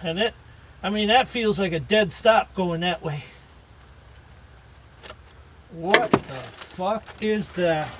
And it, I mean, that feels like a dead stop going that way. What the fuck is that?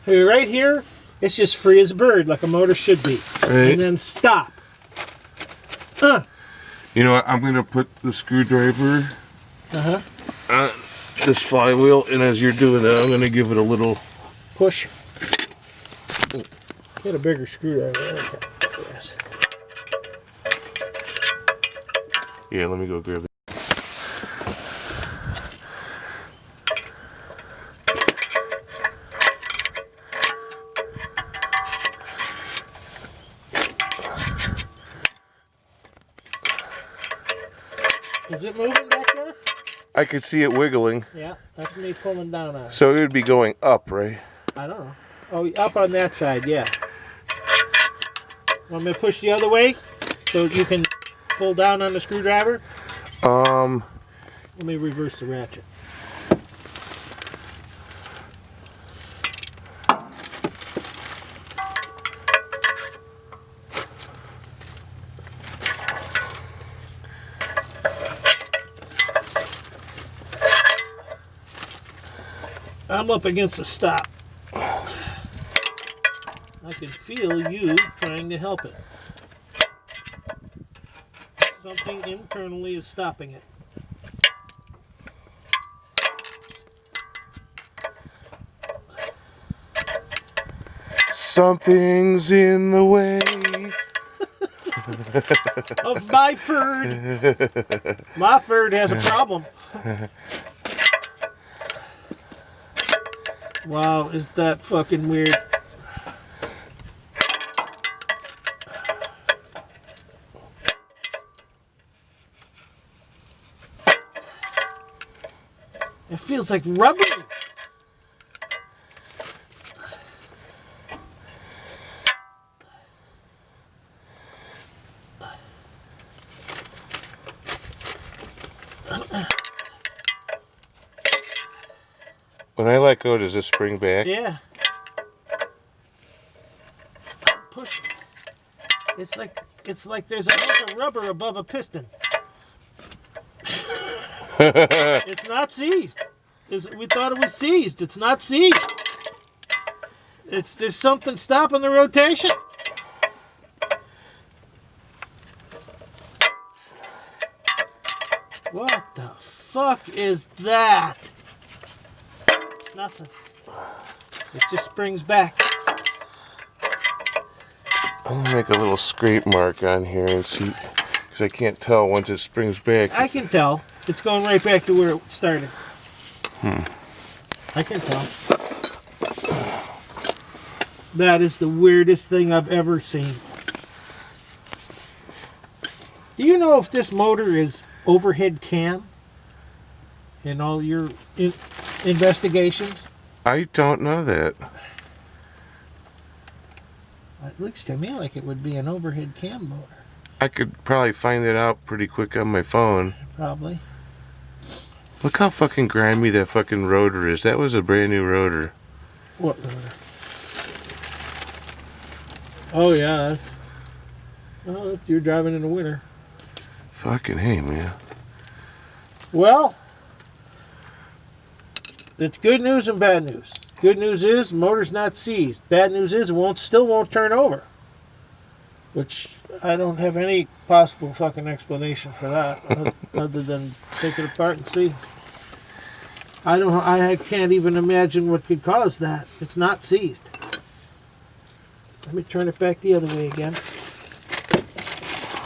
Right here, it's just free as a bird, like a motor should be. Right. And then stop. You know what? I'm going to put the screwdriver on this flywheel, and as you're doing that, I'm going to give it a little push. Get a bigger screwdriver. Okay. Yes. Yeah, let me go grab it. Is it moving back there? I could see it wiggling. Yeah, that's me pulling down on it. So it would be going up, right? I don't know. Oh, up on that side, yeah. Want me to push the other way so you can pull down on the screwdriver? Let me reverse the ratchet. I'm up against a stop. I can feel you trying to help it. Something internally is stopping it. Something's in the way of my Ford. My Ford has a problem. Wow, is that fucking weird? It feels like rubbery. When I let go, does this spring back? Yeah. Push it. It's like there's a bunch of rubber above a piston. It's not seized. We thought it was seized. It's not seized. There's something stopping the rotation. What the fuck is that? Nothing. It just springs back. I'm gonna make a little scrape mark on here and see, because I can't tell once it springs back. I can tell. It's going right back to where it started. I can tell. That is the weirdest thing I've ever seen. Do you know if this motor is overhead cam in all your investigations? I don't know that. It looks to me like it would be an overhead cam motor. I could probably find that out pretty quick on my phone. Probably. Look how fucking grimy that fucking rotor is. That was a brand new rotor. What rotor? Oh yeah, that's... Oh, if you're driving in the winter. Fucking hey, man. Well, it's good news and bad news. Good news is the motor's not seized. Bad news is it still won't turn over. Which I don't have any possible fucking explanation for that other than take it apart and see. I can't even imagine what could cause that. It's not seized. Let me turn it back the other way again.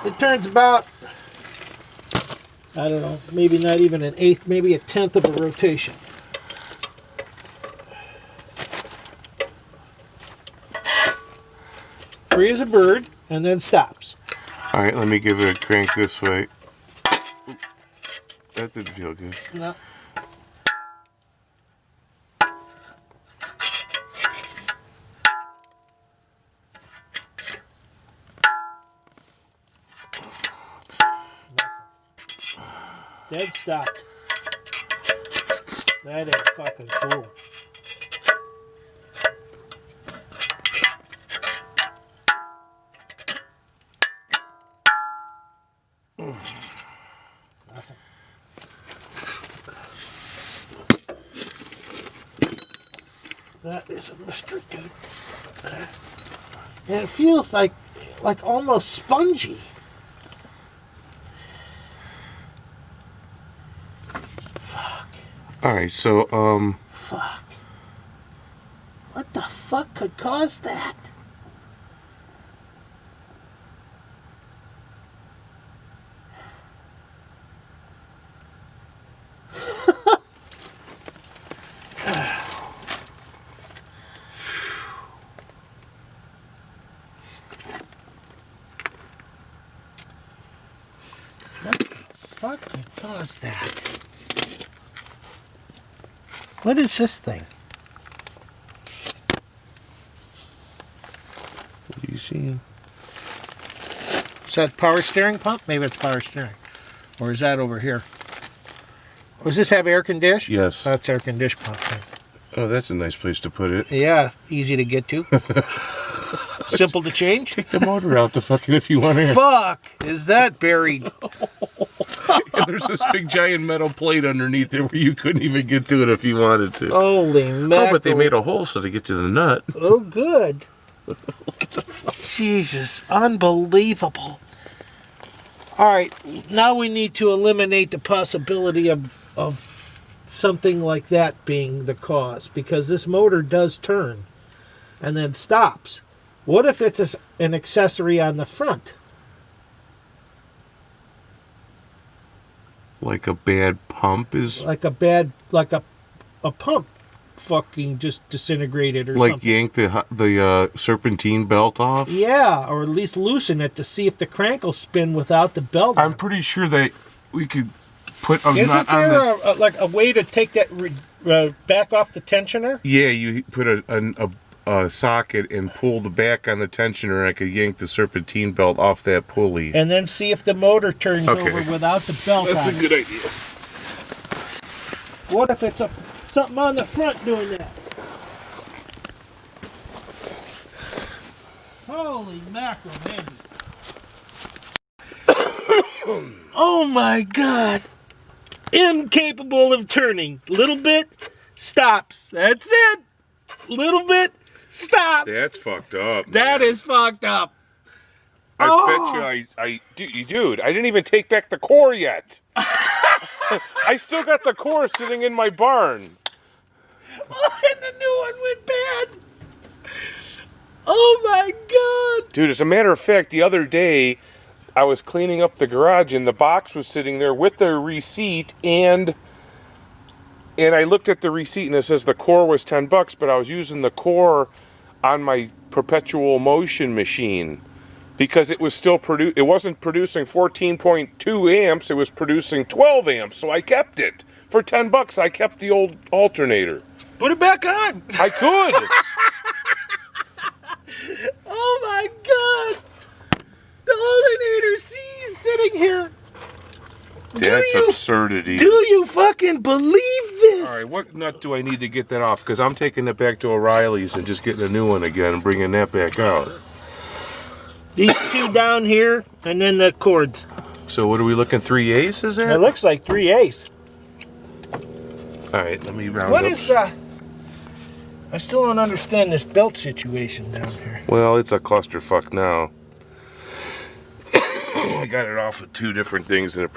It turns about, I don't know, maybe not even an eighth, maybe a tenth of a rotation. Free as a bird, and then stops. All right, let me give it a crank this way. That didn't feel good. No. Dead stop. That ain't fucking cool. Nothing. That is a mystery, dude. And it feels like almost spongy. All right, so Fuck. What the fuck could cause that? What the fuck could cause that? What is this thing? what do you see? Is that power steering pump? Maybe it's power steering. Or is that over here? Does this have air condition? Yes. That's air condition pump. Oh, that's a nice place to put it. Yeah, easy to get to. Simple to change. Take the motor out the fucking if you want to. Fuck! Is that buried? And there's this big giant metal plate underneath there where you couldn't even get to it if you wanted to. Holy mackerel. Oh, but they made a hole so to get to the nut. Oh, good. Jesus, unbelievable. All right, now we need to eliminate the possibility of something like that being the cause, because this motor does turn and then stops. What if it's an accessory on the front? Like a bad pump is Like a pump fucking just disintegrated or like something. yank the serpentine belt off. Yeah, or at least loosen it to see if the crank will spin without the belt. I'm pretty sure that we could put a Isn't nut on there the. like a way to take that back off the tensioner? Yeah, you put a socket and pull the back on the tensioner. And I could yank the serpentine belt off that pulley. And then see if the motor turns Okay. over without the belt That's on a it. good idea. What if it's something on the front doing that? Holy mackerel, Andy. Oh my God. Incapable of turning. Little bit, stops. That's it. Little bit, stops. That's fucked up. That man. is fucked up. I Oh. bet you, dude, I didn't even take back the core yet. I still got the core sitting in my barn. Oh, and the new one went bad. Oh my God. Dude, as a matter of fact, the other day, I was cleaning up the garage and the box was sitting there with the receipt and I looked at the receipt and it says the core was $10, but I was using the core on my perpetual motion machine because it was still it wasn't producing 14.2 amps, it was producing 12 amps, so I kept it. For $10, I kept the old alternator. Put it back on. I could. Oh my God. The alternator C is sitting here. That's absurdity. Do you fucking believe this? All right, what nut do I need to get that off? Because I'm taking it back to O'Reilly's and just getting a new one again and bringing that back out. These two down here, and then the cords. So what are we looking, 3/8 is It that? looks like 3/8. All right, let me round What up. is, I still don't understand this belt situation down here. Well, it's a clusterfuck now. I got it off with two different things in it.